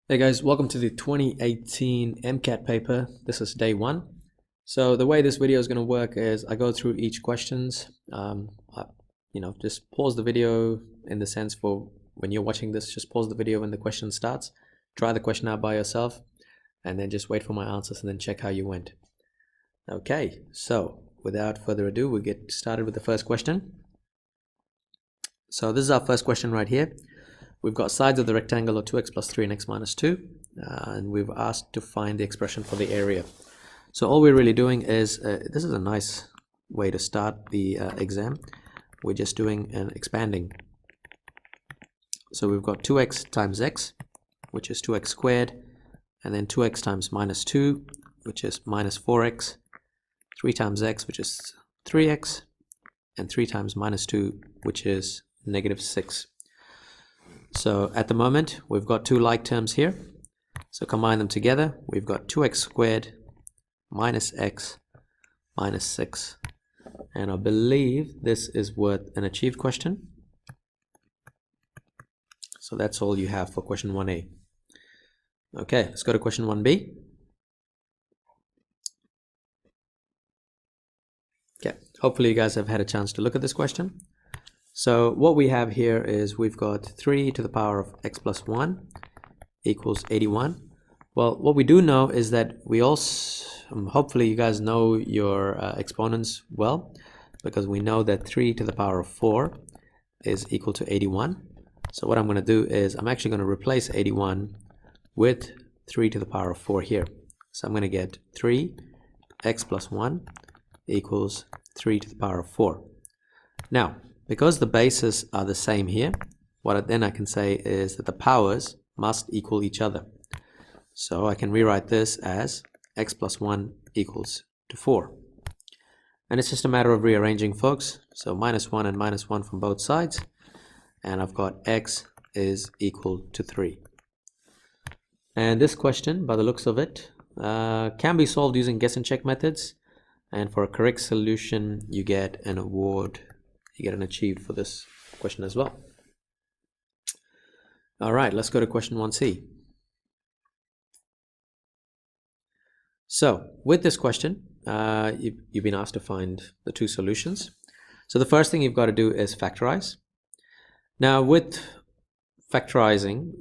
Hey guys, welcome to the 2018 MCAT paper. This is day one. So the way this video is going to work is I go through each questions. Just pause the video in the sense for when you're watching this, just pause the video when the question starts. Try the question out by yourself and then just wait for my answers and then check how you went. Okay, so without further ado, we'll get started with the first question. So this is our first question right here. We've got sides of the rectangle are 2x plus 3 and x minus 2, and we've asked to find the expression for the area. So all we're really doing is, this is a nice way to start the exam. We're just doing an expanding. So we've got 2x times x, which is 2x squared, and then 2x times minus 2, which is minus 4x, 3 times x, which is 3x, and 3 times minus 2, which is negative 6. So at the moment, we've got two like terms here. So combine them together. We've got 2x squared minus x minus 6. And I believe this is worth an achieved question. So that's all you have for question 1a. Okay, let's go to question 1b. Okay, hopefully you guys have had a chance to look at this question. So what we have here is we've got 3 to the power of x plus 1 equals 81. Well, what we do know is that we also, hopefully you guys know your exponents well, because we know that 3 to the power of 4 is equal to 81. So what I'm going to do is I'm actually going to replace 81 with 3 to the power of 4 here. So I'm going to get 3x plus 1 equals 3 to the power of 4. Now, because the bases are the same here, what then I can say is that the powers must equal each other. So I can rewrite this as x plus 1 equals to 4. And it's just a matter of rearranging, folks. So minus 1 and minus 1 from both sides. And I've got x is equal to 3. And this question, by the looks of it, can be solved using guess and check methods. And for a correct solution, you get an award. You get an achieved for this question as well. All right, let's go to question 1c. So with this question, you've been asked to find the two solutions. So the first thing you've got to do is factorize. Now with factorizing,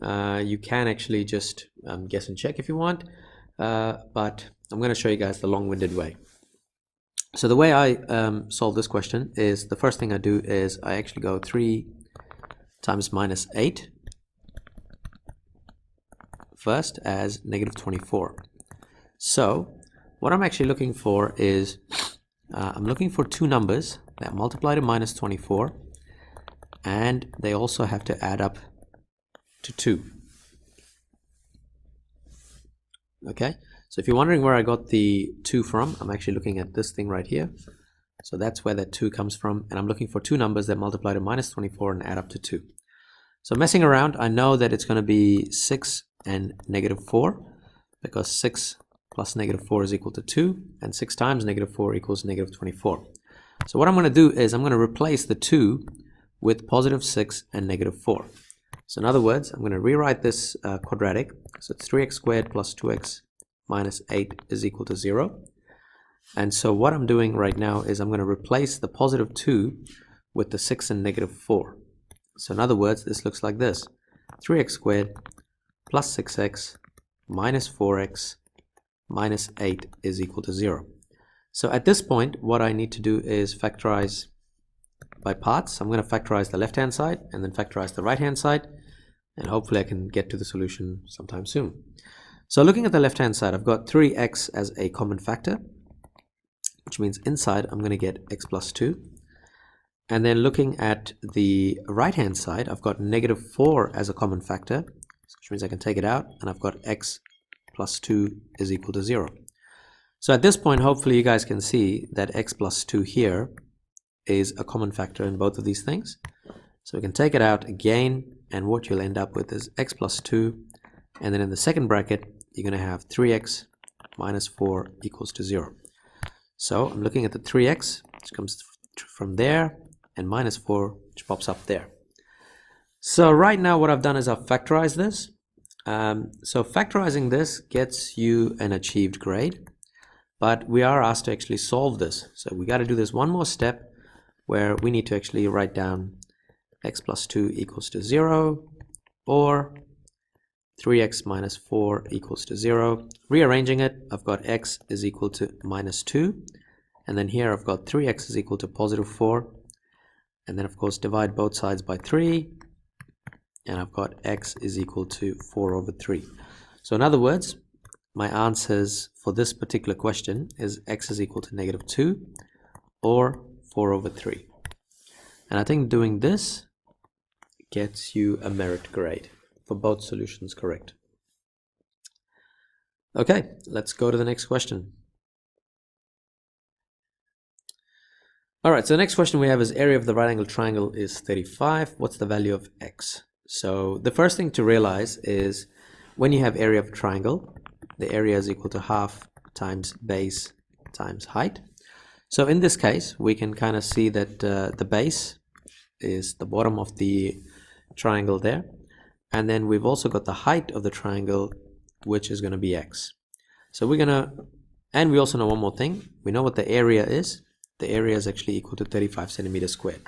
you can actually just guess and check if you want, but I'm going to show you guys the long-winded way. So the way I solve this question is the first thing I do is I actually go 3 times minus 8 first as negative 24. So what I'm actually looking for is I'm looking for two numbers that multiply to minus 24 and they also have to add up to 2. Okay. So if you're wondering where I got the 2 from, I'm actually looking at this thing right here. So that's where that 2 comes from. And I'm looking for two numbers that multiply to minus 24 and add up to 2. So messing around, I know that it's going to be 6 and negative 4, because 6 plus negative 4 is equal to 2, and 6 times negative 4 equals negative 24. So what I'm going to do is I'm going to replace the 2 with positive 6 and negative 4. So in other words, I'm going to rewrite this quadratic. So it's 3x squared plus 2x minus 8 is equal to 0. And so what I'm doing right now is I'm going to replace the positive 2 with the 6 and negative 4. So in other words, this looks like this. 3x squared plus 6x minus 4x minus 8 is equal to 0. So at this point, what I need to do is factorize by parts. I'm going to factorize the left-hand side and then factorize the right-hand side. And hopefully I can get to the solution sometime soon. So looking at the left-hand side, I've got 3x as a common factor, which means inside I'm going to get x plus 2. And then looking at the right-hand side, I've got negative 4 as a common factor, which means I can take it out, and I've got x plus 2 is equal to 0. So at this point, hopefully you guys can see that x plus 2 here is a common factor in both of these things. So we can take it out again, and what you'll end up with is x plus 2, and then in the second bracket, you're going to have 3x minus 4 equals to 0. So I'm looking at the 3x, which comes from there, and minus 4, which pops up there. So right now what I've done is I've factorized this. So factorizing this gets you an achieved grade, but we are asked to actually solve this. So we got to do this one more step where we need to actually write down x plus 2 equals to 0, or 3x minus 4 equals to 0. Rearranging it, I've got x is equal to minus 2, and then here I've got 3x is equal to positive 4, and then of course divide both sides by 3, and I've got x is equal to 4 over 3. So in other words, my answers for this particular question is x is equal to negative 2 or 4 over 3. And I think doing this gets you a merit grade for both solutions correct. Okay, let's go to the next question. Alright, so the next question we have is area of the right angled triangle is 35. What's the value of x? So the first thing to realize is when you have area of a triangle, the area is equal to half times base times height. So in this case, we can kind of see that the base is the bottom of the triangle there. And then we've also got the height of the triangle, which is going to be x. So we're going to, and we also know one more thing. We know what the area is. The area is actually equal to 35 centimeters squared.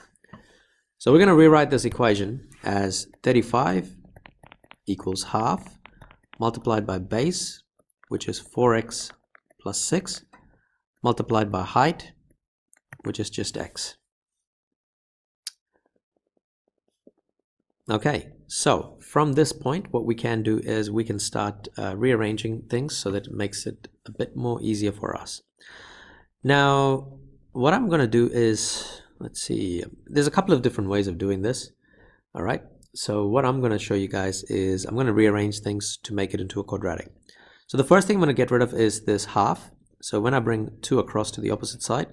So we're going to rewrite this equation as 35 equals half multiplied by base, which is 4x plus 6, multiplied by height, which is just x. Okay, so from this point, what we can do is we can start rearranging things so that it makes it a bit more easier for us. Now, what I'm going to do is, let's see, there's a couple of different ways of doing this. All right, so what I'm going to show you guys is I'm going to rearrange things to make it into a quadratic. So the first thing I'm going to get rid of is this half. So when I bring 2 across to the opposite side,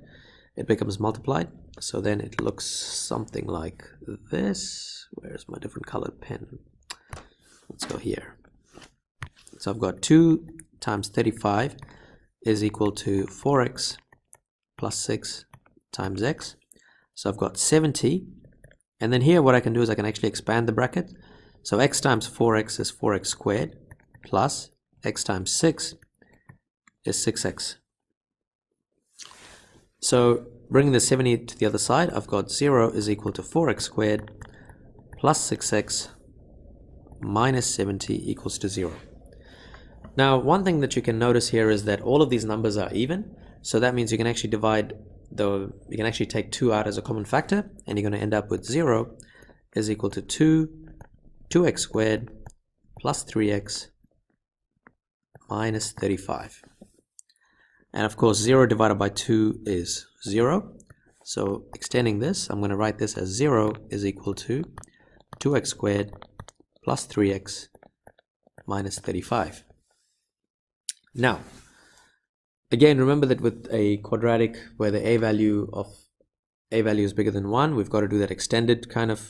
it becomes multiplied. So then it looks something like this. Where's my different colored pen? Let's go here. So I've got 2 times 35 is equal to 4x plus 6 times x. So I've got 70. And then here what I can do is I can actually expand the bracket. So x times 4x is 4x squared plus x times 6 is 6x. So bringing the 70 to the other side, I've got 0 is equal to 4x squared plus 6x minus 70 equals to 0. Now, one thing that you can notice here is that all of these numbers are even. So that means you can actually you can actually take 2 out as a common factor, and you're going to end up with 0 is equal to 2x squared plus 3x minus 35. And of course, 0 divided by 2 is 0. So extending this, I'm going to write this as 0 is equal to 2x squared plus 3x minus 35. Now, again, remember that with a quadratic where the a value is bigger than 1, we've got to do that extended kind of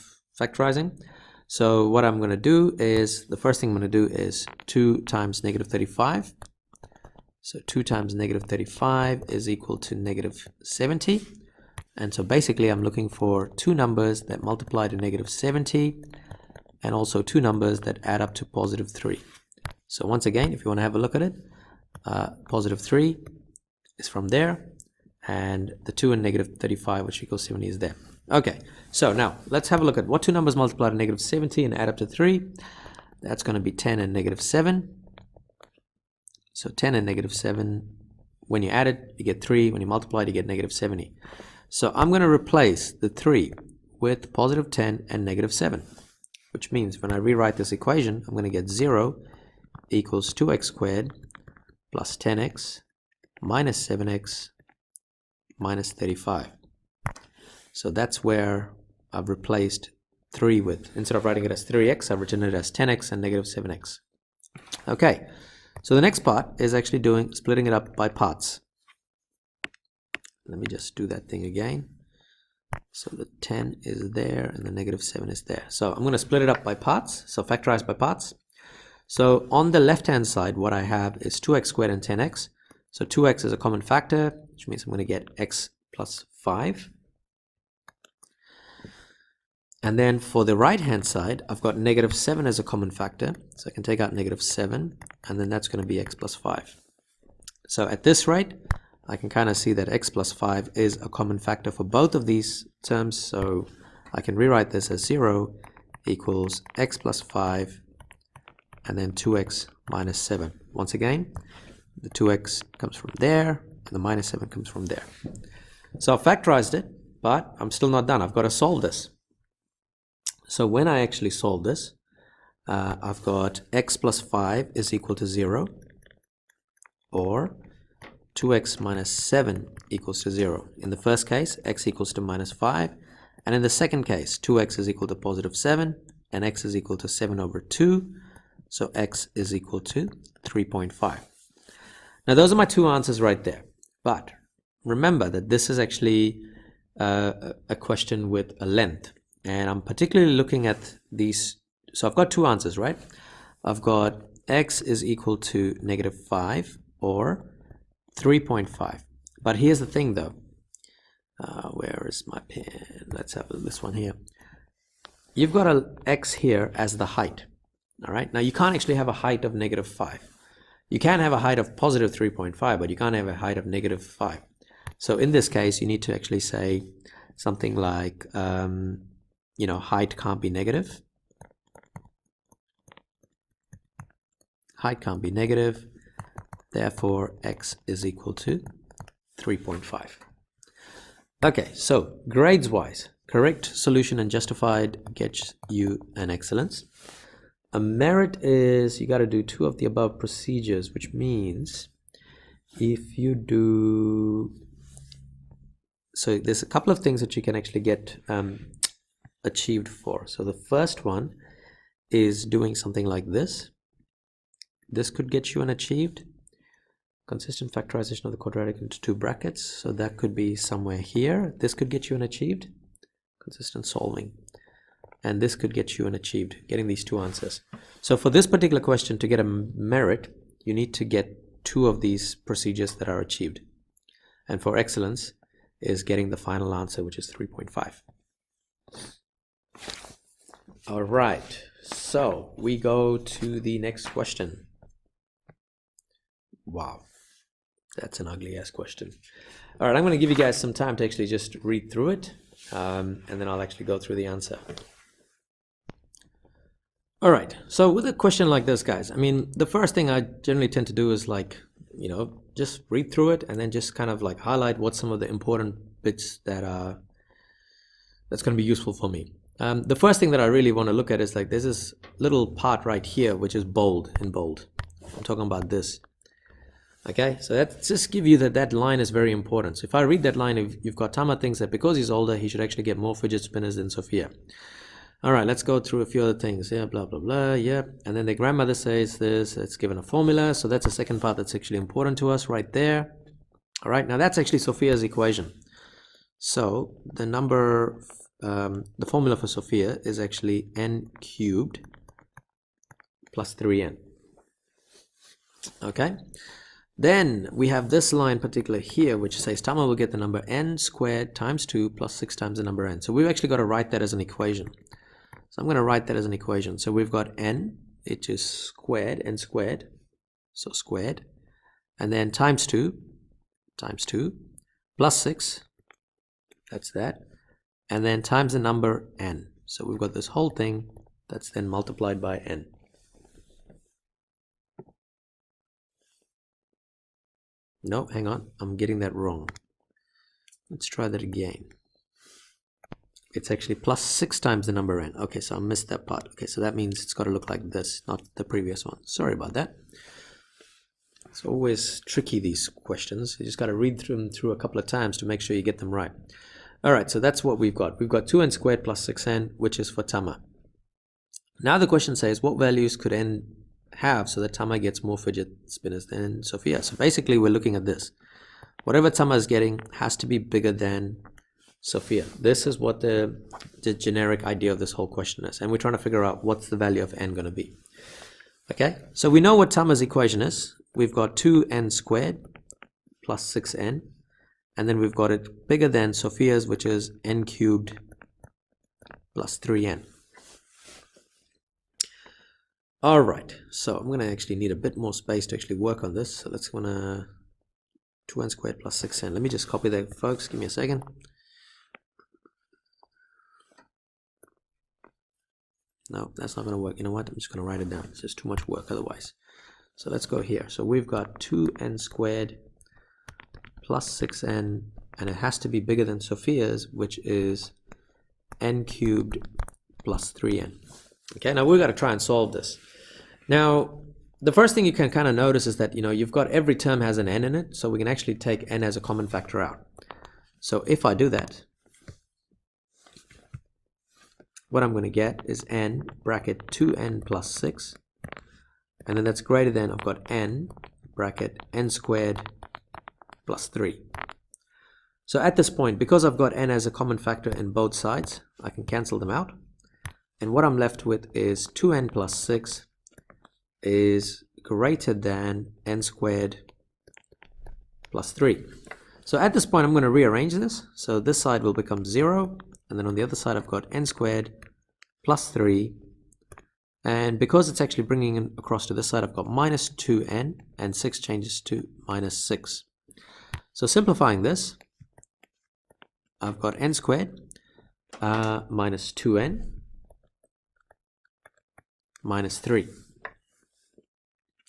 factorizing. So what I'm going to do is, the first thing I'm going to do is 2 times negative 35. So 2 times negative 35 is equal to negative 70. And so basically I'm looking for 2 numbers that multiply to negative 70 and also 2 numbers that add up to positive 3. So once again, if you want to have a look at it, positive 3 is from there, and the 2 and negative 35, which equals 70, is there. Okay, so now let's have a look at what 2 numbers multiply to negative 70 and add up to 3. That's going to be 10 and negative 7. So 10 and negative 7, when you add it, you get 3. When you multiply it, you get negative 70. So I'm going to replace the 3 with positive 10 and negative 7, which means when I rewrite this equation, I'm going to get 0 equals 2x squared plus 10x minus 7x minus 35. So that's where I've replaced 3 with. Instead of writing it as 3x, I've written it as 10x and negative 7x. Okay, so the next part is actually splitting it up by parts. Let me just do that thing again. So the 10 is there and the negative 7 is there. So I'm going to split it up by parts, so factorize by parts. So on the left hand side, what I have is 2x squared and 10x. So 2x is a common factor, which means I'm going to get x plus 5. And then for the right hand side, I've got -7 as a common factor. So I can take out -7, and then that's going to be x plus 5. So at this rate, I can kind of see that x plus 5 is a common factor for both of these terms. So I can rewrite this as 0 equals x plus 5 and then 2x minus 7. Once again, the 2x comes from there and the -7 comes from there. So I've factorized it, but I'm still not done. I've got to solve this. So when I actually solve this, I've got x plus 5 is equal to 0, or 2x minus 7 equals to 0. In the first case, x equals to -5, and in the second case, 2x is equal to +7, and x is equal to 7 over 2, so x is equal to 3.5. Now those are my two answers right there, but remember that this is actually a question with a length, and I'm particularly looking at these. So I've got two answers, right? I've got x is equal to -5 or 3.5. But here's the thing though. Where is my pen? Let's have this one here. You've got a x here as the height. All right. Now you can't actually have a height of -5. You can have a height of positive 3.5, but you can't have a height of -5. So in this case, you need to actually say something like, height can't be negative. Height can't be negative. Therefore, x is equal to 3.5. Okay, so grades-wise, correct solution and justified gets you an excellence. A merit is you got to do 2 of the above procedures, which means if you do... So there's a couple of things that you can actually get achieved for. So the first one is doing something like this. This could get you an achieved. Consistent factorization of the quadratic into 2 brackets. So that could be somewhere here. This could get you an achieved. Consistent solving. And this could get you an achieved, getting these 2 answers. So for this particular question, to get a merit, you need to get 2 of these procedures that are achieved. And for excellence is getting the final answer, which is 3.5. All right, so we go to the next question. Wow, that's an ugly ass question. All right, I'm going to give you guys some time to actually just read through it, and then I'll actually go through the answer. All right, so with a question like this, guys, I mean, the first thing I generally tend to do is just read through it and then just kind of highlight what some of the important bits that that's going to be useful for me. The first thing that I really want to look at is there's this little part right here which is bold in bold. I'm talking about this. Okay, so that's just give you that line is very important. So if I read that line, if you've got Tama thinks that because he's older, he should actually get more fidget spinners than Sophia. All right, let's go through a few other things. Yeah, blah, blah, blah. Yeah, and then the grandmother says this. It's given a formula. So that's the second part that's actually important to us right there. All right, now that's actually Sophia's equation. So the number, the formula for Sophia is actually n cubed plus 3n. Okay. Then we have this line particular here, which says Tama will get the number n squared times 2 plus 6 times the number n. So we've actually got to write that as an equation. So I'm going to write that as an equation. So we've got n, which is squared, n squared, so squared, and then times 2, plus 6, that's that, and then times the number n. So we've got this whole thing that's then multiplied by n. No, hang on, I'm getting that wrong. Let's try that again. It's actually plus 6 times the number n. Okay, so I missed that part. Okay, so that means it's got to look like this, not the previous one. Sorry about that. It's always tricky, these questions. You just got to read them through a couple of times to make sure you get them right. All right, so that's what we've got. We've got 2n squared plus 6n, which is for Tama. Now the question says, what values could n have so that Tama gets more fidget spinners than Sophia? So basically we're looking at this. Whatever Tama is getting has to be bigger than Sophia. This is what the generic idea of this whole question is, and we're trying to figure out what's the value of n going to be. Okay, so we know what Tama's equation is. We've got 2n squared plus 6n, and then we've got it bigger than Sophia's, which is n cubed plus 3n. All right, so I'm going to actually need a bit more space to actually work on this. So let's want to 2n squared plus 6n. Let me just copy that, folks. Give me a second. No, that's not going to work. You know what? I'm just going to write it down. It's just too much work otherwise. So let's go here. So we've got 2n squared plus 6n, and it has to be bigger than Sophia's, which is n cubed plus 3n. Okay, now we've got to try and solve this. Now, the first thing you can kind of notice is that, you've got every term has an n in it, so we can actually take n as a common factor out. So if I do that, what I'm going to get is n bracket 2n plus 6, and then that's greater than, I've got n bracket n squared plus 3. So at this point, because I've got n as a common factor in both sides, I can cancel them out. And what I'm left with is 2n plus 6 is greater than n squared plus 3. So at this point, I'm going to rearrange this. So this side will become 0, and then on the other side, I've got n squared plus 3. And because it's actually bringing it across to this side, I've got minus 2n, and 6 changes to minus 6. So simplifying this, I've got n squared minus 2n minus 3.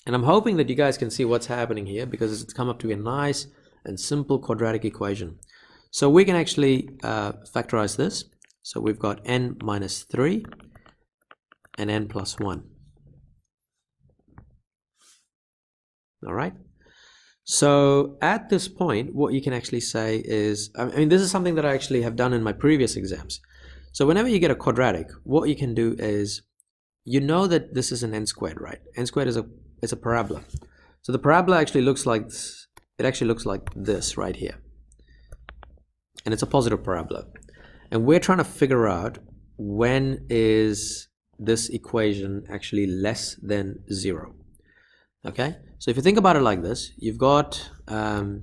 And I'm hoping that you guys can see what's happening here, because it's come up to be a nice and simple quadratic equation. So we can actually factorize this. So we've got n minus 3 and n plus 1. All right. So at this point, what you can actually say is, I mean, this is something that I actually have done in my previous exams. So whenever you get a quadratic, what you can do is, that this is an n squared, right? N squared is a parabola. So the parabola actually looks like this. It actually looks like this right here. And it's a positive parabola. And we're trying to figure out when is this equation actually less than 0. Okay? So if you think about it like this, you've got the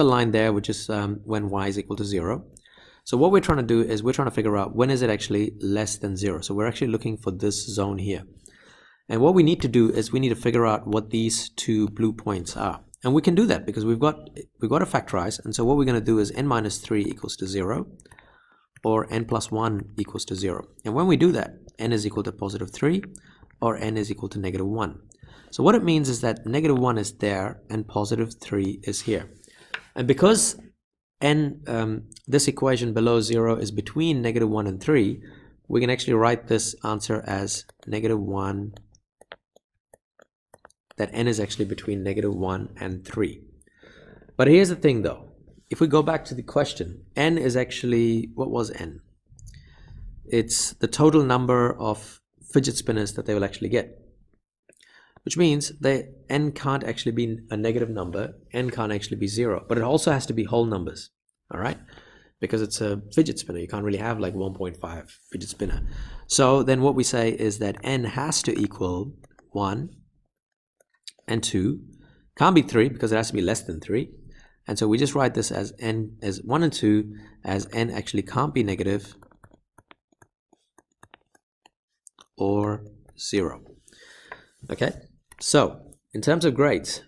line there, which is when y is equal to 0. So what we're trying to do is we're trying to figure out when is it actually less than 0. So we're actually looking for this zone here. And what we need to do is we need to figure out what these two blue points are. And we can do that because we've got to factorize. And so what we're going to do is n minus 3 equals to 0, or n plus 1 equals to 0. And when we do that, n is equal to positive 3, or n is equal to negative 1. So what it means is that negative 1 is there and positive 3 is here. And because this equation below 0 is between negative 1 and 3, we can actually write this answer as negative 1, that n is actually between negative 1 and 3. But here's the thing though. If we go back to the question, n is actually, what was n? It's the total number of fidget spinners that they will actually get. Which means that n can't actually be a negative number, n can't actually be 0, but it also has to be whole numbers, all right? Because it's a fidget spinner, you can't really have like 1.5 fidget spinner. So then what we say is that n has to equal 1 and 2, can't be 3 because it has to be less than 3. And so we just write this as n as 1 and 2, as n actually can't be negative or 0. Okay? So, in terms of grades,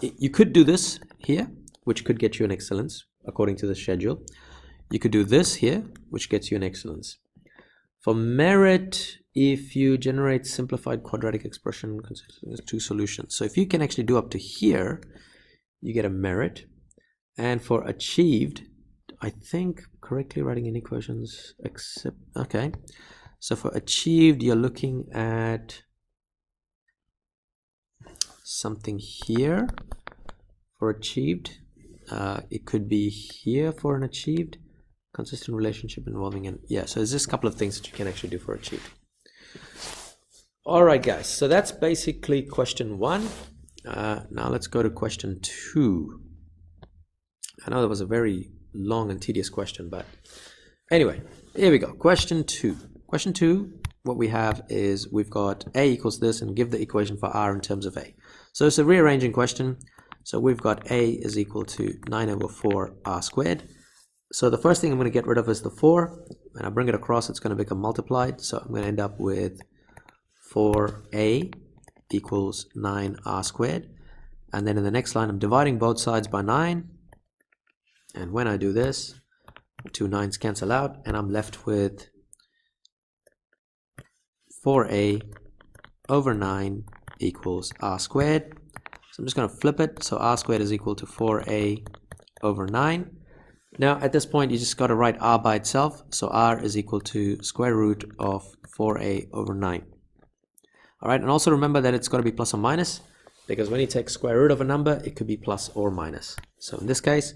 you could do this here, which could get you an excellence, according to the schedule. You could do this here, which gets you an excellence. For merit, if you generate simplified quadratic expression consisting of 2 solutions. So if you can actually do up to here, you get a merit. And for achieved, I think correctly writing in equations, except, okay. So for achieved, you're looking at something here for achieved. It could be here for an achieved consistent relationship involving an, yeah, so there's just a couple of things that you can actually do for achieved. All right, guys, so that's basically question 1. Now let's go to question 2. I know that was a very long and tedious question, but anyway, here we go. Question 2. Question 2, what we have is we've got a equals this and give the equation for r in terms of a. So it's a rearranging question. So we've got a is equal to 9 over 4 r squared. So the first thing I'm going to get rid of is the 4. When I bring it across, it's going to become multiplied. So I'm going to end up with 4a equals 9r squared. And then in the next line, I'm dividing both sides by 9. And when I do this, 2 9s cancel out, and I'm left with 4a over 9 equals r squared. So I'm just going to flip it. So r squared is equal to 4a over 9. Now at this point, you just got to write r by itself. So r is equal to square root of 4a over 9. All right, and also remember that it's got to be plus or minus, because when you take square root of a number, it could be plus or minus. So in this case,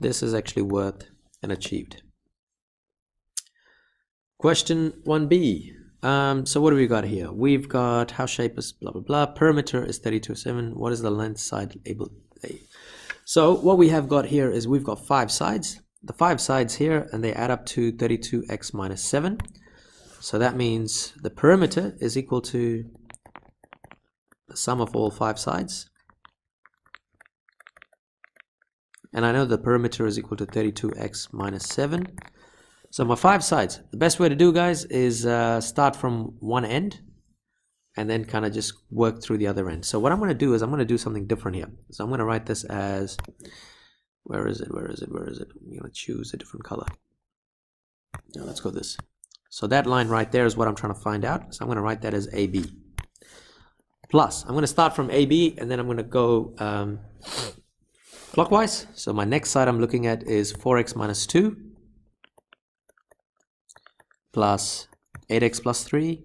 this is actually worth and achieved. Question 1b. So what do we got here? We've got house shape is blah, blah, blah. Perimeter is 32/7. What is the length side label A? So what we have got here is we've got 5 sides. The 5 sides here, and they add up to 32x minus 7. So that means the perimeter is equal to the sum of all 5 sides. And I know the perimeter is equal to 32x minus 7. So my 5 sides, the best way to do, guys, is start from one end and then kind of just work through the other end. So what I'm going to do is I'm going to do something different here. So I'm going to write this as, where is it? I'm going to choose a different color. Now let's go this. So that line right there is what I'm trying to find out. So I'm going to write that as AB. Plus, I'm going to start from AB and then I'm going to go clockwise. So my next side I'm looking at is 4x minus 2 plus 8x plus 3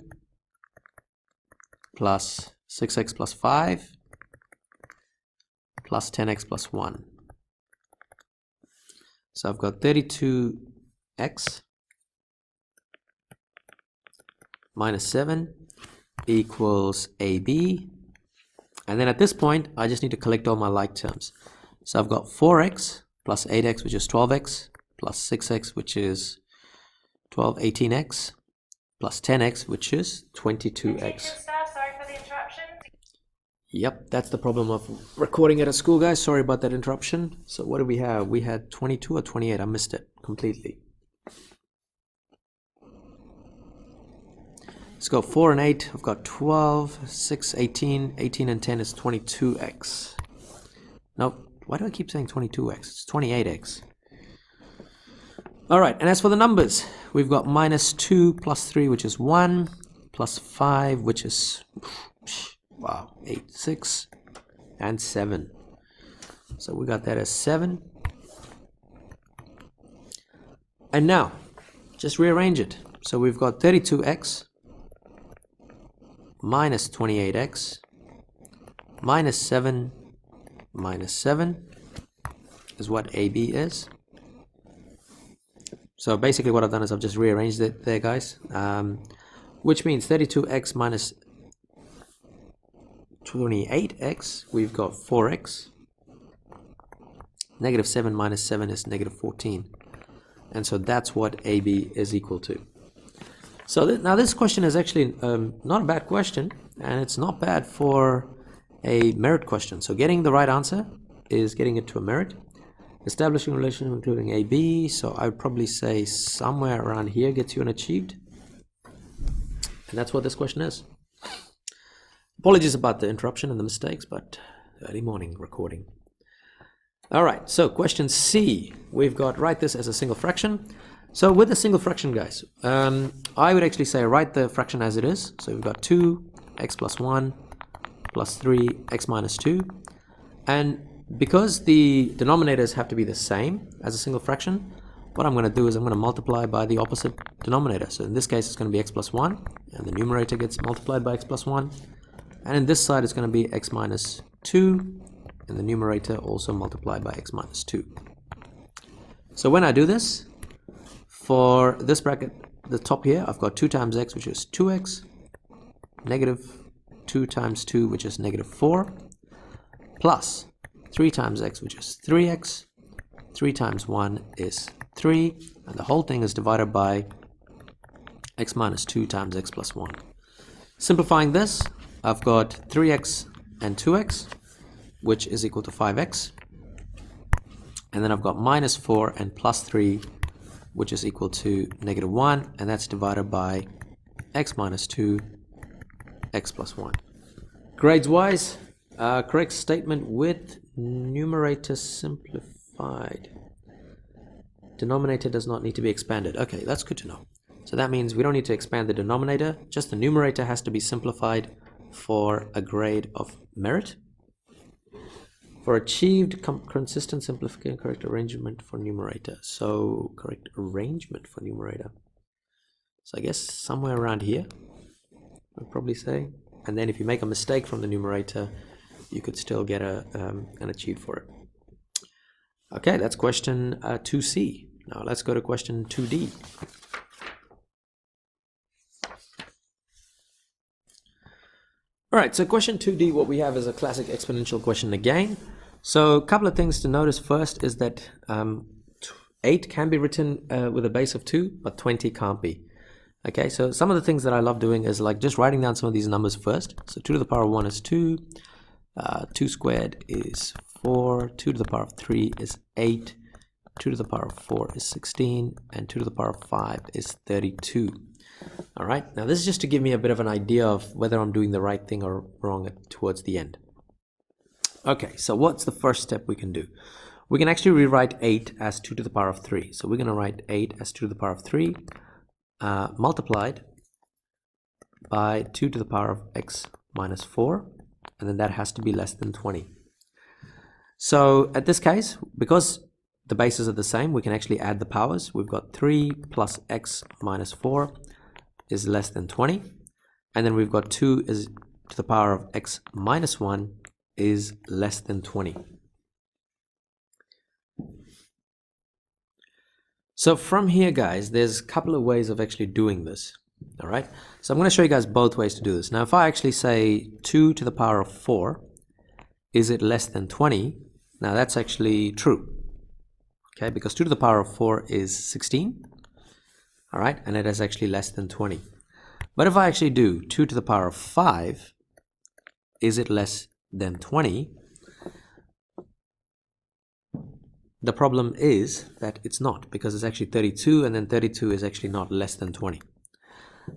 plus 6x plus 5 plus 10x plus 1. So I've got 32x minus 7 equals AB. And then at this point, I just need to collect all my like terms. So I've got 4x plus 8x, which is 12x, plus 6x, which is 18x, plus 10x, which is 22x. Sorry for the interruption. Yep, that's the problem of recording at a school, guys. Sorry about that interruption. So what do we have? We had 22 or 28. I missed it completely. Let's go 4 and 8. I've got 12, 6, 18. 18 and 10 is 22x. Nope. Why do I keep saying 22x? It's 28x. All right, and as for the numbers, we've got minus 2 plus 3, which is 1, plus 5, which is, wow, 8, 6, and 7. So we got that as 7. And now, just rearrange it. So we've got 32x minus 28x minus 7 is what AB is. So basically what I've done is I've just rearranged it there, guys, which means 32x minus 28x, we've got 4x. Negative 7 minus 7 is negative 14. And so that's what AB is equal to. So now this question is actually not a bad question, and it's not bad for a merit question. So getting the right answer is getting it to a merit. Establishing a relationship including AB, so I would probably say somewhere around here gets you an achieved. And that's what this question is. Apologies about the interruption and the mistakes, but early morning recording. All right, so question C, we've got write this as a single fraction. So with a single fraction, guys, I would actually say write the fraction as it is. So we've got 2x plus 1 plus 3x minus 2. And because the denominators have to be the same as a single fraction, what I'm going to do is I'm going to multiply by the opposite denominator. So in this case, it's going to be x plus 1, and the numerator gets multiplied by x plus 1. And in this side, it's going to be x minus 2, and the numerator also multiplied by x minus 2. So when I do this, for this bracket, the top here, I've got 2 times x, which is 2x, negative 2 times 2, which is negative 4, plus 3 times x, which is 3x, 3 times 1 is 3, and the whole thing is divided by x minus 2 times x plus 1. Simplifying this, I've got 3x and 2x, which is equal to 5x. and then I've got minus 4 and plus 3, which is equal to negative 1, and that's divided by x minus 2, x plus 1. Grades wise, correct statement with numerator simplified. Denominator does not need to be expanded. Okay, that's good to know. So that means we don't need to expand the denominator, just the numerator has to be simplified for a grade of merit. For achieved consistent simplification, correct arrangement for numerator. So correct arrangement for numerator. So I guess somewhere around here, I'd probably say. And then if you make a mistake from the numerator, you could still get an achieved for it. Okay, that's question 2C. Now let's go to question 2D. All right, so question 2D, what we have is a classic exponential question again. So a couple of things to notice first is that 8 can be written with a base of 2, but 20 can't be. Okay, so some of the things that I love doing is like just writing down some of these numbers first. So 2 to the power of 1 is 2, 2 squared is 4, 2 to the power of 3 is 8, 2 to the power of 4 is 16, and 2 to the power of 5 is 32. All right, now this is just to give me a bit of an idea of whether I'm doing the right thing or wrong towards the end. Okay, so what's the first step we can do? We can actually rewrite 8 as 2 to the power of 3. So we're going to write 8 as 2 to the power of 3 multiplied by 2 to the power of x minus 4, and then that has to be less than 20. So at this case, because the bases are the same, we can actually add the powers. We've got 3 plus x minus 4 is less than 20, and then we've got 2 is to the power of x minus 1 is less than 20. So from here, guys, there's a couple of ways of actually doing this. All right, so I'm going to show you guys both ways to do this. Now if I actually say 2 to the power of 4, is it less than 20? Now that's actually true, okay, because 2 to the power of 4 is 16. All right, and it is actually less than 20. But if I actually do 2 to the power of 5, is it less than 20? The problem is that it's not, because it's actually 32, and then 32 is actually not less than 20.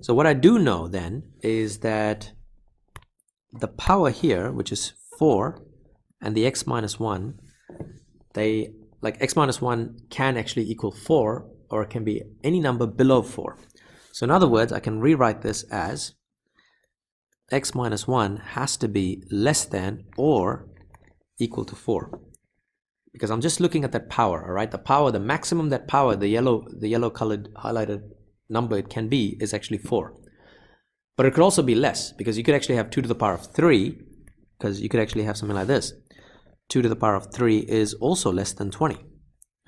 So what I do know then is that the power here, which is 4, and the x minus 1, they, like x minus 1 can actually equal 4, or it can be any number below 4. So in other words, I can rewrite this as x minus 1 has to be less than or equal to 4. Because I'm just looking at that power, all right? The power, the maximum that power, the yellow colored highlighted number it can be is actually 4. But it could also be less, because you could actually have 2 to the power of 3, because you could actually have something like this. 2 to the power of 3 is also less than 20,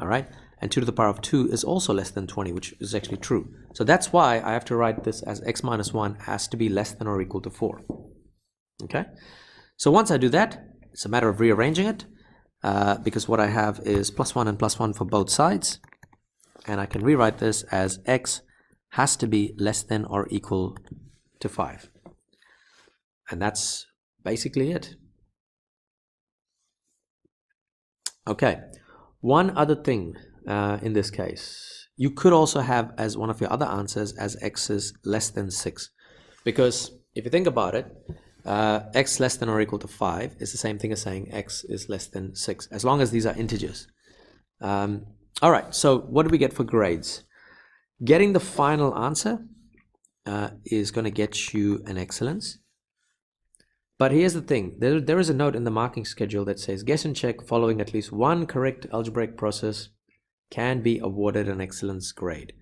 all right? And 2 to the power of 2 is also less than 20, which is actually true. So that's why I have to write this as x minus 1 has to be less than or equal to 4. Okay? So once I do that, it's a matter of rearranging it, because what I have is plus 1 and plus 1 for both sides. And I can rewrite this as x has to be less than or equal to 5. And that's basically it. Okay, one other thing in this case, you could also have as one of your other answers as x is less than 6, because if you think about it, x less than or equal to 5 is the same thing as saying x is less than 6, as long as these are integers. All right, so what do we get for grades? Getting the final answer is going to get you an excellence. But here's the thing, there is a note in the marking schedule that says guess and check following at least one correct algebraic process can be awarded an excellence grade.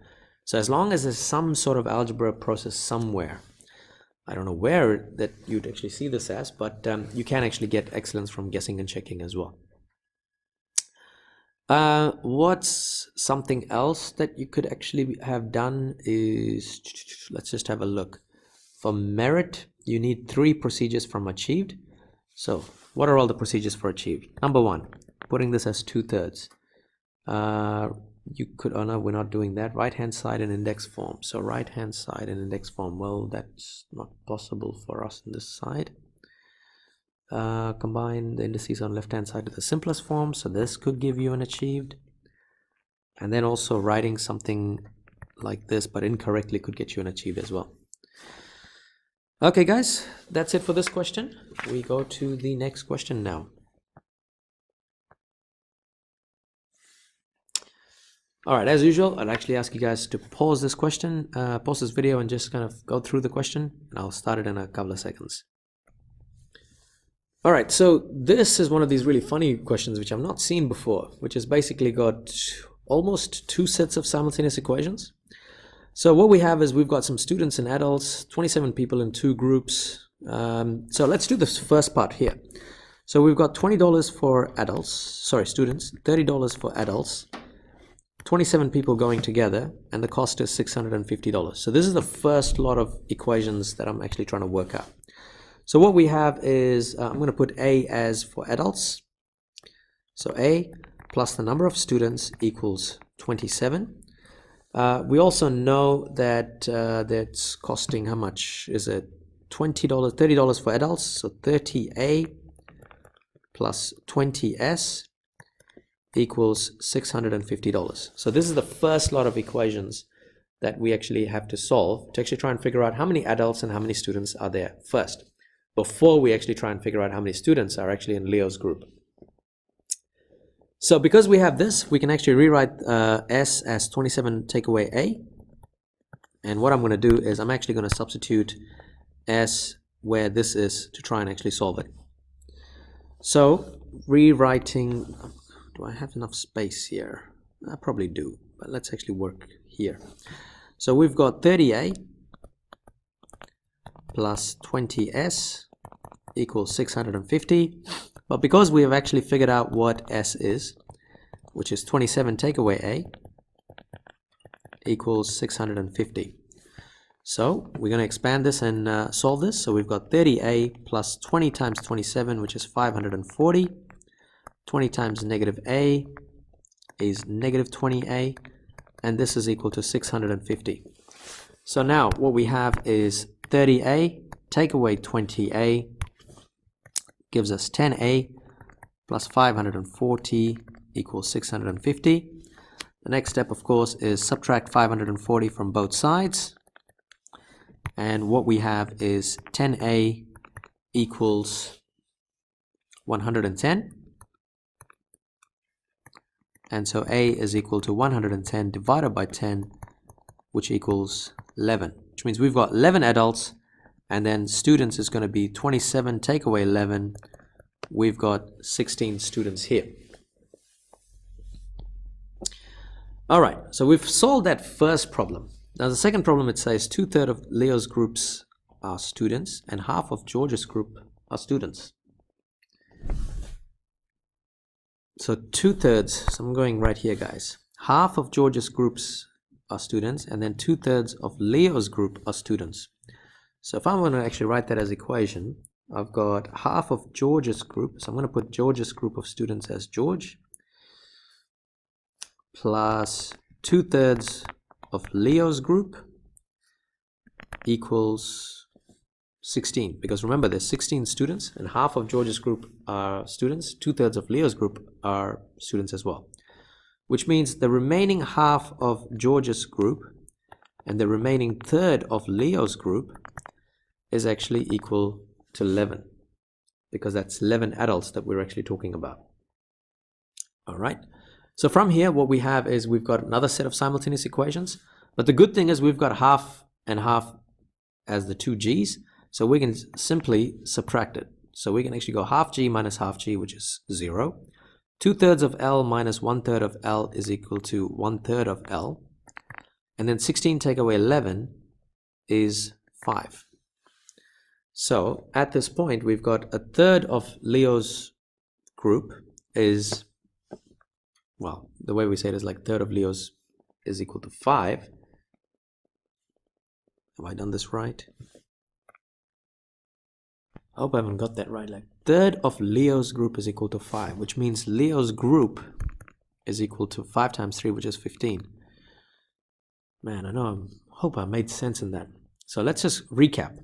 So as long as there's some sort of algebra process somewhere, I don't know where that you'd actually see this as, but you can actually get excellence from guessing and checking as well. What's something else that you could actually have done is, let's just have a look. For merit, you need 3 procedures from achieved. So what are all the procedures for achieved? Number 1, putting this as 2/3. You could, oh no, we're not doing that. Right hand side and index form. So right hand side and index form, well, that's not possible for us on this side. Combine the indices on left hand side to the simplest form, so this could give you an achieved. And then also writing something like this but incorrectly could get you an achieved as well. Okay guys, that's it for this question. We go to the next question now. Alright, as usual, I'd actually ask you guys to pause this question, pause this video and just kind of go through the question, and I'll start it in a couple of seconds. Alright, so this is one of these really funny questions which I've not seen before, which has basically got almost 2 sets of simultaneous equations. So what we have is we've got some students and adults, 27 people in 2 groups. So let's do this first part here. So we've got $20 for adults, sorry, students, $30 for adults, 27 people going together, and the cost is $650. So this is the first lot of equations that I'm actually trying to work out. So what we have is, I'm going to put A as for adults. So A plus the number of students equals 27. We also know that that's costing, how much is it? $20, $30 for adults. So 30A plus 20S equals $650. So this is the first lot of equations that we actually have to solve to actually try and figure out how many adults and how many students are there first, before we actually try and figure out how many students are actually in Leo's group. So because we have this, we can actually rewrite S as 27 take away A. And what I'm going to do is I'm actually going to substitute S where this is to try and actually solve it. So rewriting, do I have enough space here? I probably do, but let's actually work here. So we've got 30A plus 20S equals 650. But because we have actually figured out what S is, which is 27 take away A, equals 650. So we're going to expand this and solve this. So we've got 30A plus 20 times 27, which is 540. 20 times negative A is negative 20A, and this is equal to 650. So now what we have is 30A take away 20A gives us 10A plus 540 equals 650. The next step, of course, is subtract 540 from both sides. And what we have is 10A equals 110. And so A is equal to 110 divided by 10, which equals 11. Which means we've got 11 adults, and then students is going to be 27 take away 11. We've got 16 students here. Alright, so we've solved that first problem. Now the second problem, it says 2/3 of Leo's groups are students and half of George's group are students. So 2/3, so I'm going right here guys. Half of George's groups are students, and then 2/3 of Leo's group are students. So if I'm going to actually write that as equation, I've got half of George's group, so I'm going to put George's group of students as George, plus 2/3 of Leo's group equals 16, because remember there's 16 students and half of George's group are students, 2/3 of Leo's group are students as well, which means the remaining half of George's group and the remaining third of Leo's group is actually equal to 11, because that's 11 adults that we're actually talking about. Alright, so from here what we have is we've got another set of simultaneous equations, but the good thing is we've got half and half as the two G's, so we can simply subtract it. So we can actually go half G minus half G, which is 0. 2/3 of L minus 1/3 of L is equal to 1/3 of L. And then 16 take away 11 is 5. So at this point, we've got 1/3 of Leo's group is, well, the way we say it is like 1/3 of Leo's is equal to 5. Have I done this right? I hope I haven't got that right. Like 1/3 of Leo's group is equal to 5, which means Leo's group is equal to 5 times 3, which is 15. Man, I hope I made sense in that. So let's just recap.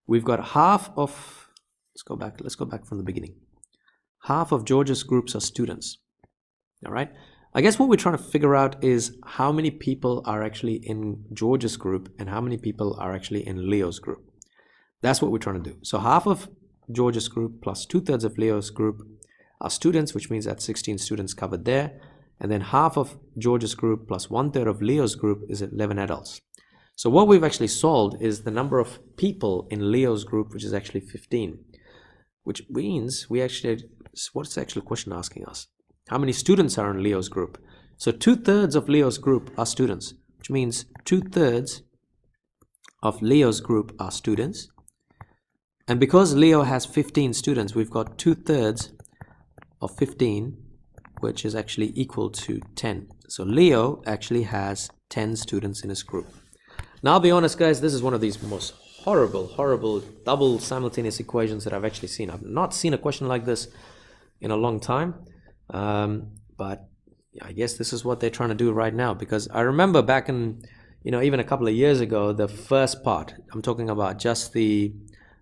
We've got half of Let's go back from the beginning. Half of George's groups are students. All right. I guess what we're trying to figure out is how many people are actually in George's group and how many people are actually in Leo's group. That's what we're trying to do. So half of George's group plus 2/3 of Leo's group are students, which means that's 16 students covered there. And then half of George's group plus 1/3 of Leo's group is 11 adults. So what we've actually solved is the number of people in Leo's group, which is actually 15, which means what's the actual question asking us? How many students are in Leo's group? So 2/3 of Leo's group are students, which means 2/3 of Leo's group are students. And because Leo has 15 students, we've got 2/3 of 15, which is actually equal to 10. So Leo actually has 10 students in his group. Now, I'll be honest, guys, this is one of these most horrible double simultaneous equations that I've actually seen. I've not seen a question like this in a long time. But I guess this is what they're trying to do right now, because I remember back in, even a couple of years ago, the first part, I'm talking about just the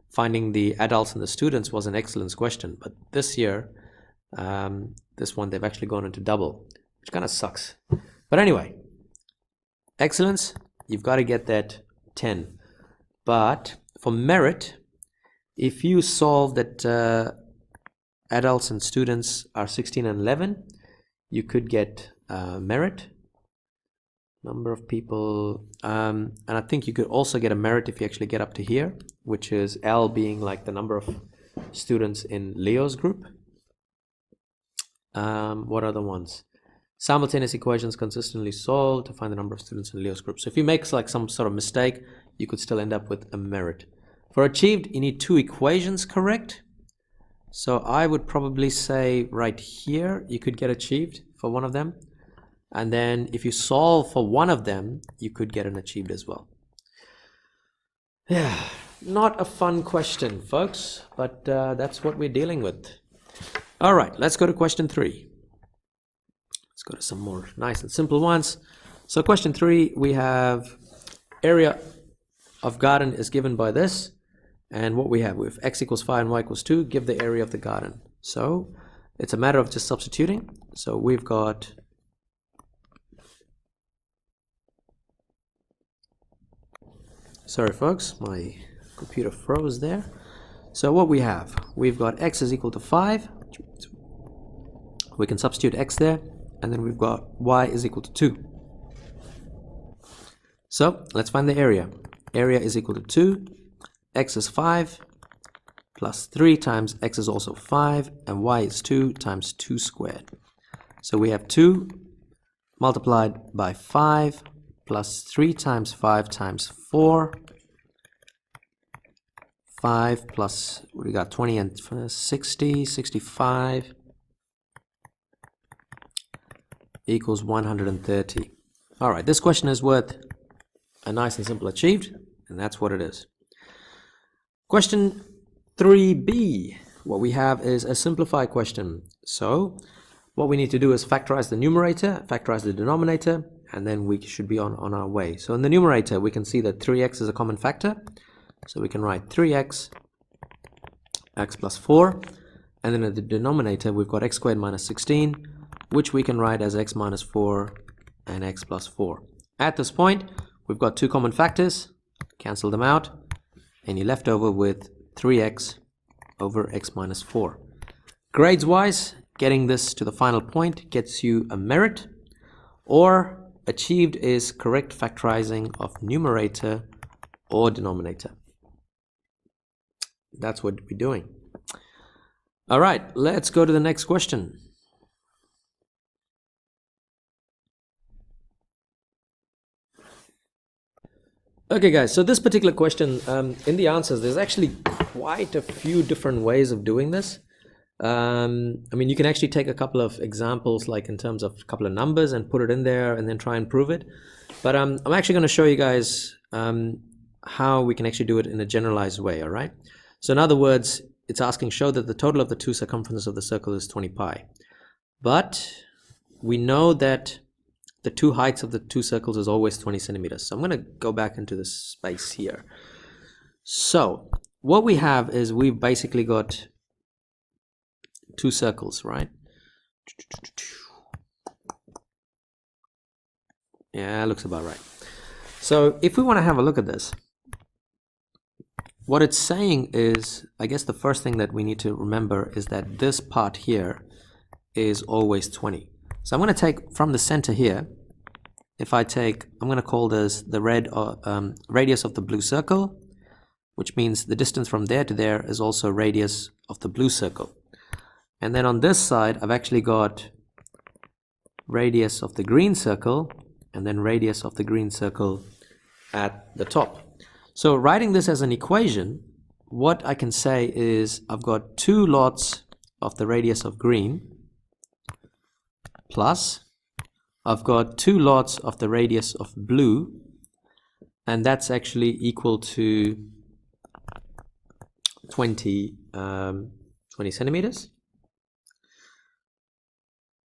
finding the adults and the students, was an excellence question. But this year, this one, they've actually gone into double, which kind of sucks. But anyway, excellence, you've got to get that 10. But for merit, if you solve that adults and students are 16 and 11, you could get merit, number of people, and I think you could also get a merit if you actually get up to here, which is L being like the number of students in Leo's group. What other ones? Simultaneous equations consistently solved to find the number of students in Leo's group. So if you make like some sort of mistake, you could still end up with a merit. For achieved, you need 2 equations correct. So I would probably say right here, you could get achieved for one of them. And then if you solve for one of them, you could get an achieved as well. Yeah, not a fun question, folks, but that's what we're dealing with. All right, let's go to question 3. Let's go to some more nice and simple ones. So question 3, we have area of garden is given by this. And what we have x equals 5 and y equals 2, give the area of the garden. So it's a matter of just substituting. So we've got sorry folks, my computer froze there. So what we've got x is equal to 5. We can substitute x there, and then we've got y is equal to 2. So let's find the area. Area is equal to 2. X is 5 plus 3 times x is also 5, and y is 2 times 2 squared. So we have 2 multiplied by 5 plus 3 times 5 times 4. 5 plus, we got 20 and 60, 65 equals 130. All right, this question is worth a nice and simple achieved, and that's what it is. Question 3b, what we have is a simplified question. So what we need to do is factorize the numerator, factorize the denominator, and then we should be on our way. So in the numerator, we can see that 3x is a common factor. So we can write 3x, x plus 4, and then in the denominator, we've got x squared minus 16, which we can write as x minus 4 and x plus 4. At this point, we've got 2 common factors, cancel them out, and you're left over with 3x over x minus 4. Grades wise, getting this to the final point gets you a merit, or achieved is correct factorizing of numerator or denominator. That's what we're doing. All right, let's go to the next question. Okay guys, so this particular question, in the answers, there's actually quite a few different ways of doing this. I mean, you can actually take a couple of examples, like in terms of a couple of numbers, and put it in there and then try and prove it. But I'm actually going to show you guys how we can actually do it in a generalized way, all right? So in other words, it's asking, show that the total of the 2 circumferences of the circle is 20 pi. But we know that the 2 heights of the 2 circles is always 20 centimeters. So I'm going to go back into this space here. So what we have is we've basically got two circles, right? Yeah, looks about right. So if we want to have a look at this, what it's saying is, I guess the first thing that we need to remember is that this part here is always 20. So I'm going to take from the center here, if I take, I'm going to call this the red radius of the blue circle, which means the distance from there to there is also radius of the blue circle. And then on this side, I've actually got radius of the green circle, and then radius of the green circle at the top. So writing this as an equation, what I can say is I've got 2 lots of the radius of green plus I've got 2 lots of the radius of blue, and that's actually equal to 20 centimeters.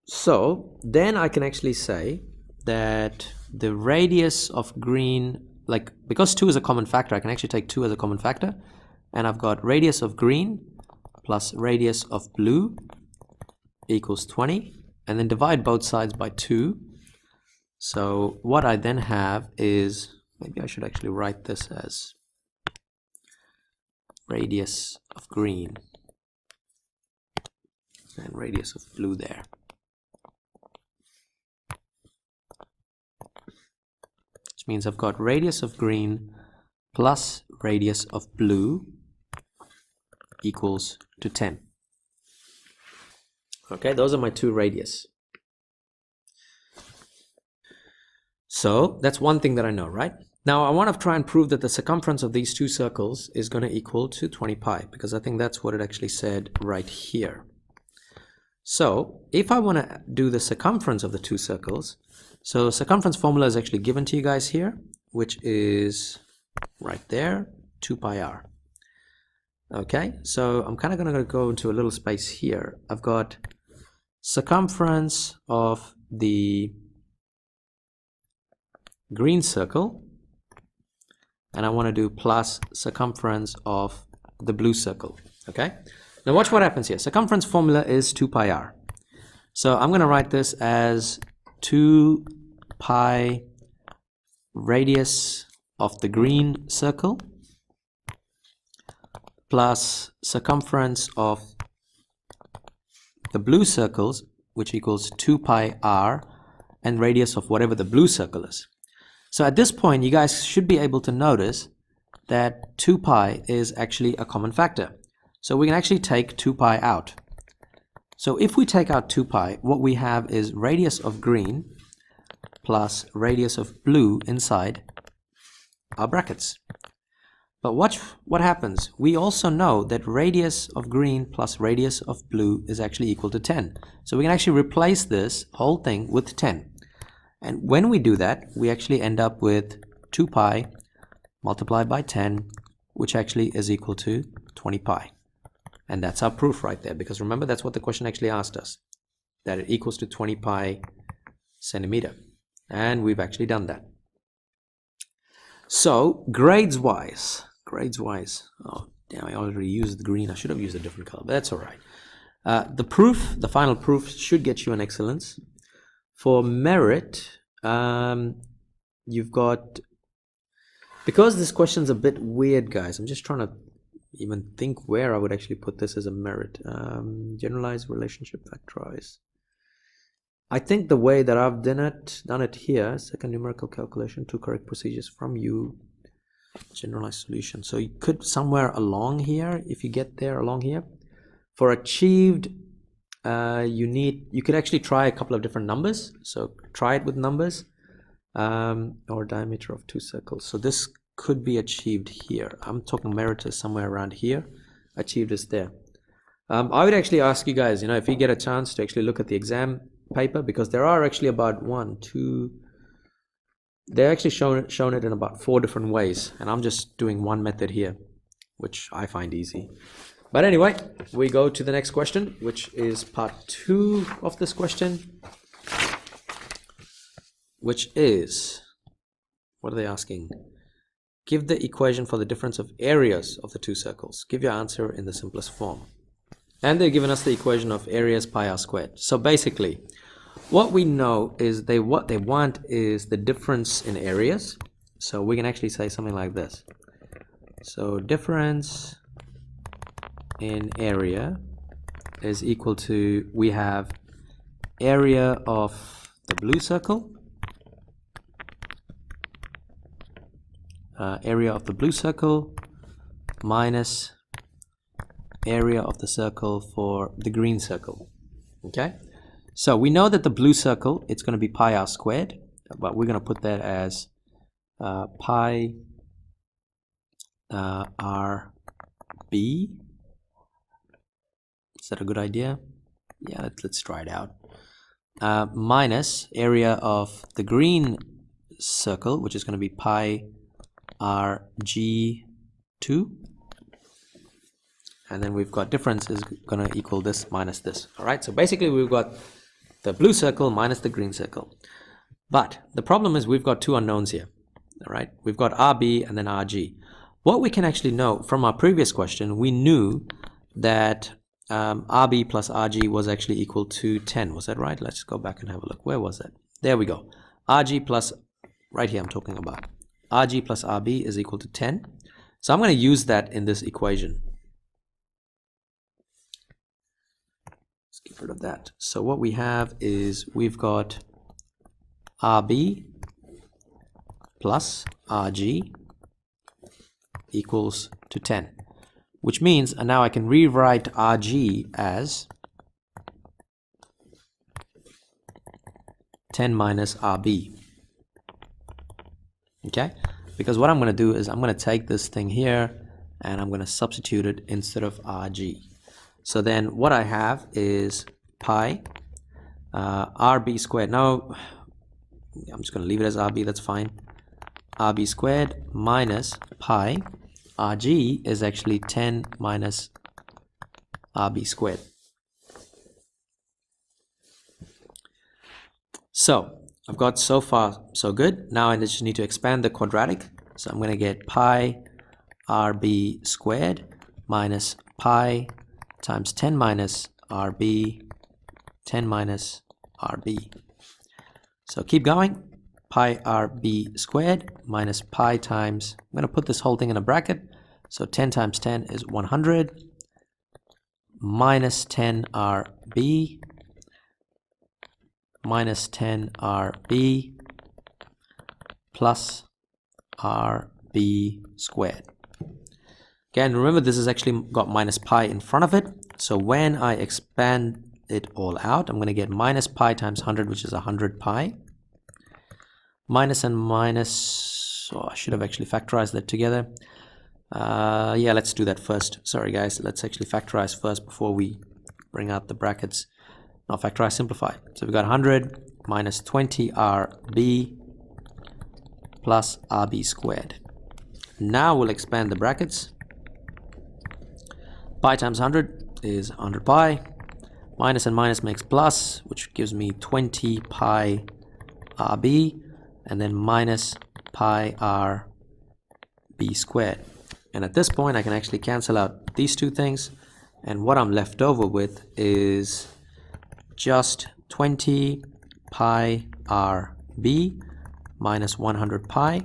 So then I can actually say that the radius of green, like because 2 is a common factor, I can actually take 2 as a common factor, and I've got radius of green plus radius of blue equals 20, and then divide both sides by 2. So what I then have is, maybe I should actually write this as radius of green and radius of blue there. Which means I've got radius of green plus radius of blue equals to 10. Okay, those are my 2 radius. So that's one thing that I know, right? Now I want to try and prove that the circumference of these 2 circles is going to equal to 20 pi, because I think that's what it actually said right here. So if I want to do the circumference of the 2 circles, so circumference formula is actually given to you guys here, which is right there, 2 pi r. Okay, so I'm kind of going to go into a little space here. I've got circumference of the green circle, and I want to do plus circumference of the blue circle. Okay, now watch what happens here. Circumference formula is 2 pi r. So I'm going to write this as 2 pi radius of the green circle plus circumference of the blue circles, which equals 2 pi r, and radius of whatever the blue circle is. So at this point, you guys should be able to notice that 2 pi is actually a common factor. So we can actually take 2 pi out. So if we take out 2 pi, what we have is radius of green plus radius of blue inside our brackets. But watch what happens. We also know that radius of green plus radius of blue is actually equal to 10. So we can actually replace this whole thing with 10. And when we do that, we actually end up with 2 pi multiplied by 10, which actually is equal to 20 pi. And that's our proof right there, because remember, that's what the question actually asked us, that it equals to 20 pi centimeter. And we've actually done that. So grades wise, oh damn, I already used the green. I should have used a different color, but that's all right. The final proof should get you an excellence. For merit, you've got, because this question's a bit weird, guys, I'm just trying to even think where I would actually put this as a merit. Generalized relationship factorize. I think the way that I've done it here, second numerical calculation, 2 correct procedures from you, generalized solution. So you could somewhere along here, if you get there along here, for achieved, you could actually try a couple of different numbers. So try it with numbers, or diameter of 2 circles. So this could be achieved here. I'm talking merit is somewhere around here. Achieved is there. I would actually ask you guys, if you get a chance to actually look at the exam paper, because there are actually about they're actually shown it in about 4 different ways, and I'm just doing one method here, which I find easy. But anyway, we go to the next question, which is part 2 of this question, which is, what are they asking? Give the equation for the difference of areas of the two circles. Give your answer in the simplest form. And they've given us the equation of areas pi r squared. So basically, what we know is what they want is the difference in areas. So we can actually say something like this. So difference in area is equal to, we have area of the blue circle, minus area of the circle for the green circle. Okay, so we know that the blue circle, it's going to be pi r squared, but we're going to put that as pi r b. Is that a good idea? Yeah, let's try it out. Minus area of the green circle, which is going to be pi r g2, and then we've got difference is going to equal this minus this. All right, so basically we've got the blue circle minus the green circle, but the problem is we've got two unknowns here. All right, we've got rb and then rg. What we can actually know from our previous question, we knew that rb plus rg was actually equal to 10. Was that right? Let's go back and have a look. Where was that? There we go. Rg plus, right here I'm talking about, rg plus rb is equal to 10. So I'm going to use that in this equation. Let's get rid of that. So what we have is we've got rb plus rg equals to 10, which means, and now I can rewrite rg as 10 minus rb. Okay, because what I'm going to do is I'm going to take this thing here and I'm going to substitute it instead of rg. So then what I have is pi rb squared. Now I'm just going to leave it as rb, that's fine. Rb squared minus pi rg is actually 10 minus rb squared. So I've got so far so good. Now I just need to expand the quadratic. So I'm going to get pi rb squared minus pi times 10 minus rb, 10 minus rb. So keep going. Pi rb squared minus pi times, I'm going to put this whole thing in a bracket, so 10 times 10 is 100, minus 10 rb, minus 10 rb, plus rb squared. Again, remember this has actually got minus pi in front of it, so when I expand it all out, I'm going to get minus pi times 100, which is 100 pi. Minus and minus, oh, I should have actually factorized that together. Yeah, let's do that first. Sorry guys, let's actually factorize first before we bring out the brackets. Not factorize, simplify. So we've got 100 minus 20 rb plus rb squared. Now we'll expand the brackets. Pi times 100 is 100 pi. Minus and minus makes plus, which gives me 20 pi rb. And then minus pi rb squared. And at this point I can actually cancel out these two things, and what I'm left over with is just 20 pi rb minus 100 pi,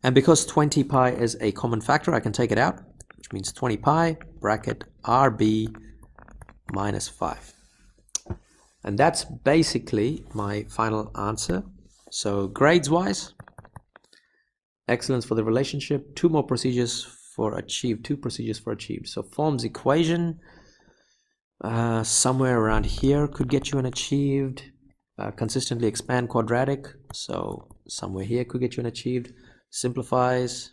and because 20 pi is a common factor I can take it out, which means 20 pi bracket rb minus 5. And that's basically my final answer. So grades wise, excellence for the relationship, two procedures for achieved. So forms equation, somewhere around here could get you an achieved. Consistently expand quadratic, so somewhere here could get you an achieved. Simplifies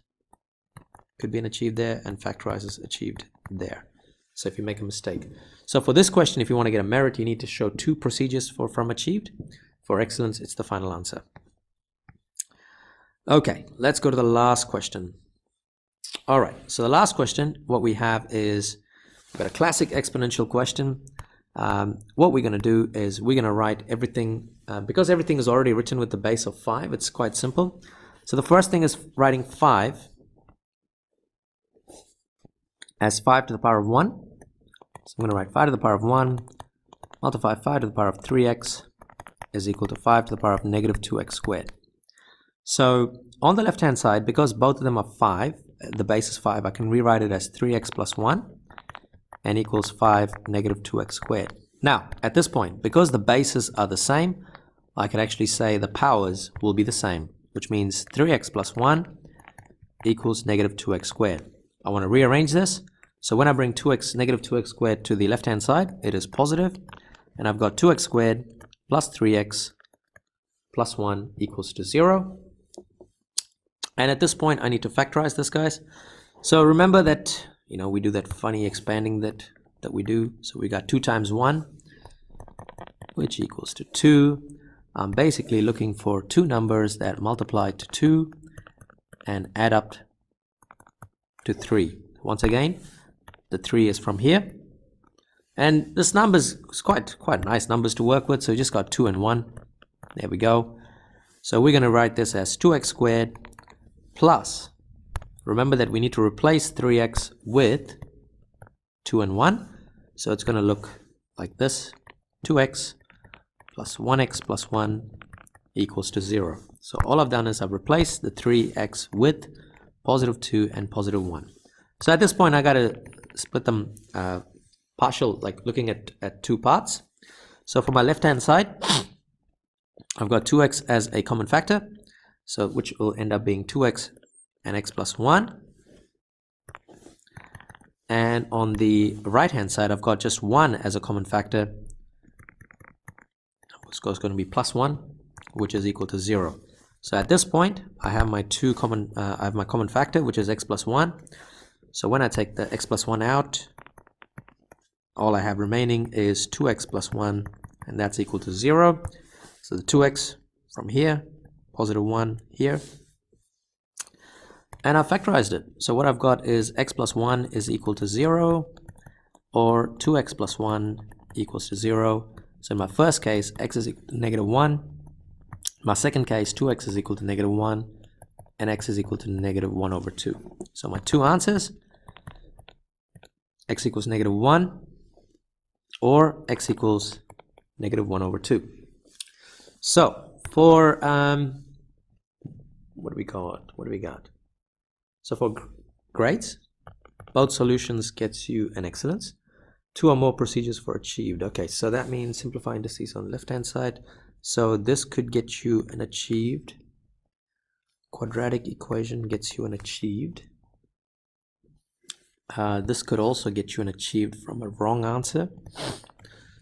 could be an achieved there, and factorizes achieved there. So if you make a mistake. So for this question, if you want to get a merit, you need to show two procedures from achieved. For excellence, it's the final answer. Okay, let's go to the last question. All right, so the last question, what we have is, we've got a classic exponential question. What we're going to do is we're going to write everything, because everything is already written with the base of 5, it's quite simple. So the first thing is writing 5 as 5 to the power of 1. So I'm going to write 5 to the power of 1 multiply 5 to the power of 3x is equal to 5 to the power of negative 2x squared. So on the left hand side, because both of them are 5, the base is 5, I can rewrite it as 3x plus 1 and equals 5 negative 2x squared. Now at this point, because the bases are the same, I can actually say the powers will be the same, which means 3x plus 1 equals negative 2x squared. I want to rearrange this. So when I bring negative 2x squared to the left hand side, it is positive, and I've got 2x squared plus 3x plus 1 equals to 0. And at this point I need to factorize this, guys. So remember that, you know, we do that funny expanding that we do. So we got 2 times 1, which equals to 2. I'm basically looking for 2 numbers that multiply to 2 and add up to 3. Once again, the 3 is from here, and this number is quite nice numbers to work with. So we just got 2 and 1. There we go. So we're going to write this as 2x squared plus, remember that we need to replace 3x with 2 and 1, so it's going to look like this: 2x plus 1x plus 1 equals to 0. So all I've done is I've replaced the 3x with positive 2 and positive 1. So at this point I got to split them partial, like looking at 2 parts. So for my left hand side, I've got 2x as a common factor, so which will end up being 2x and x plus 1. And on the right hand side, I've got just 1 as a common factor. It's going to be plus 1, which is equal to 0. So at this point I have my common factor, which is x plus 1. So when I take the x plus 1 out, all I have remaining is 2x plus 1, and that's equal to 0. So the 2x from here, positive 1 here, and I've factorized it. So what I've got is x plus 1 is equal to 0, or 2x plus 1 equals to 0. So in my first case, x is equal to negative 1. My second case, 2x is equal to negative 1, and x is equal to negative 1 over 2. So my 2 answers: x equals negative 1, or x equals negative 1 over 2. So for what do we call it? What do we got? So for grades, both solutions gets you an excellence. 2 or more procedures for achieved. Okay, so that means simplify indices on the left hand side. So this could get you an achieved. Quadratic equation gets you an achieved. This could also get you an achieved from a wrong answer.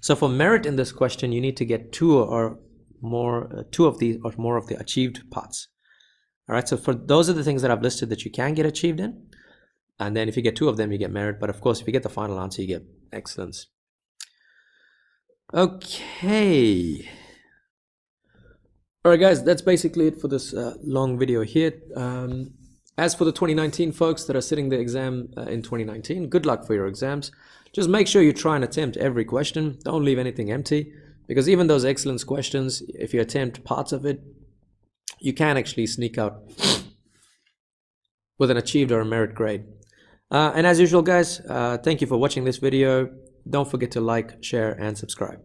So for merit in this question, you need to get 2 or more of the achieved parts. All right, so for those are the things that I've listed that you can get achieved in, and then if you get 2 of them, you get merit. But of course, if you get the final answer, you get excellence. Okay. All right, guys, that's basically it for this long video here. As for the 2019 folks that are sitting the exam in 2019, good luck for your exams. Just make sure you try and attempt every question. Don't leave anything empty, because even those excellence questions, if you attempt parts of it, you can actually sneak out with an achieved or a merit grade. And as usual, guys, thank you for watching this video. Don't forget to like, share, and subscribe.